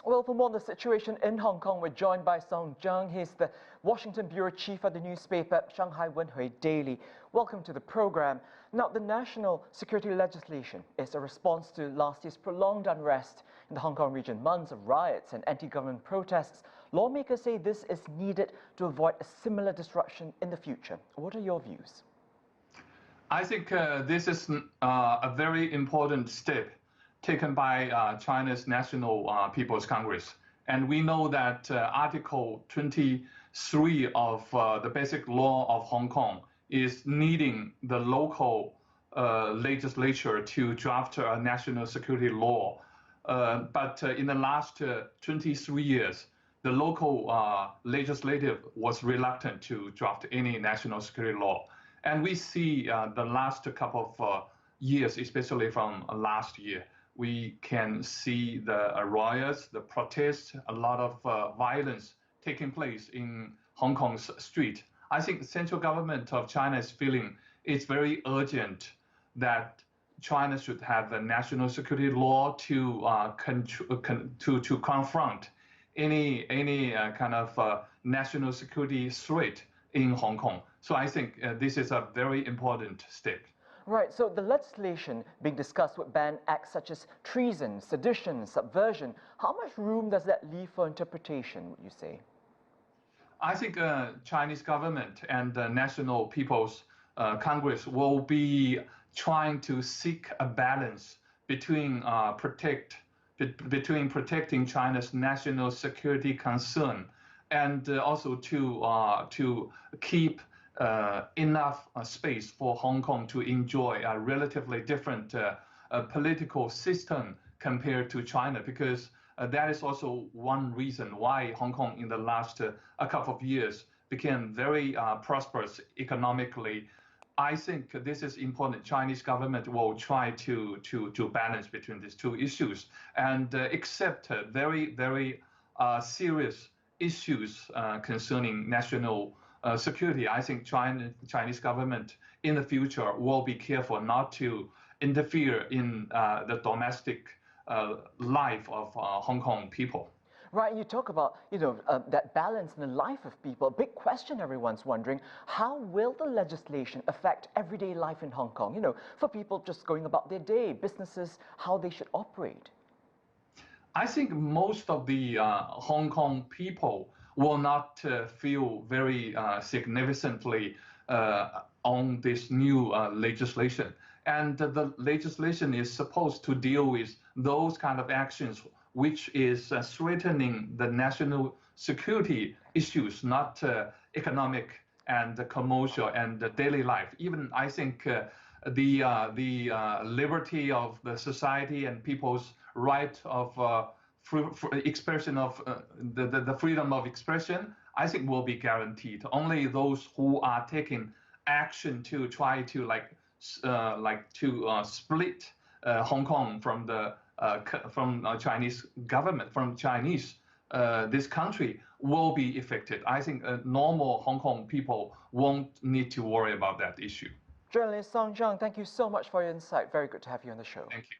Well, for more on the situation in Hong Kong, we're joined by Zhang. He's the Washington bureau chief of the newspaper Shanghai Wenhui Daily. Welcome to the program. Now, the national security legislation is a response to last year's prolonged unrest in the Hong Kong region, months of riots and anti-government protests. Lawmakers say this is needed to avoid a similar disruption in the future. What are your views? I think this is a very important step taken by China's National People's Congress. And we know that Article 23 of the Basic Law of Hong Kong is needing the local legislature to draft a national security law. But in the last 23 years, the local legislative was reluctant to draft any national security law. And we see the last couple of years, especially from last year, we can see the riots, the protests, a lot of violence taking place in Hong Kong's street. I think the central government of China is feeling it's very urgent that China should have a national security law to confront any kind of national security threat in Hong Kong. So I think this is a very important step. Right, so the legislation being discussed would ban acts such as treason, sedition, subversion. How much room does that leave for interpretation, would you say? I think Chinese government and the National People's Congress will be trying to seek a balance between protecting China's national security concern and also to keep enough space for Hong Kong to enjoy a relatively different political system compared to China, because that is also one reason why Hong Kong in the last a couple of years became very prosperous economically. I think this is important. Chinese government will try to balance between these two issues and accept very, very serious issues concerning national security. I think Chinese government in the future will be careful not to interfere in the domestic life of Hong Kong people. Right, you talk about, that balance in the life of people. A big question everyone's wondering, how will the legislation affect everyday life in Hong Kong? For people just going about their day, businesses, how they should operate. I think most of the Hong Kong people will not feel very significantly on this new legislation. And the legislation is supposed to deal with those kind of actions which is threatening the national security issues, not economic and commercial and daily life. Even I think the liberty of the society and people's right of expression of the freedom of expression, I think will be guaranteed. Only those who are taking action to try to split Hong Kong from the Chinese government, from Chinese this country, will be affected. I think normal Hong Kong people won't need to worry about that issue. Journalist Zhang, thank you so much for your insight. Very good to have you on the show. Thank you.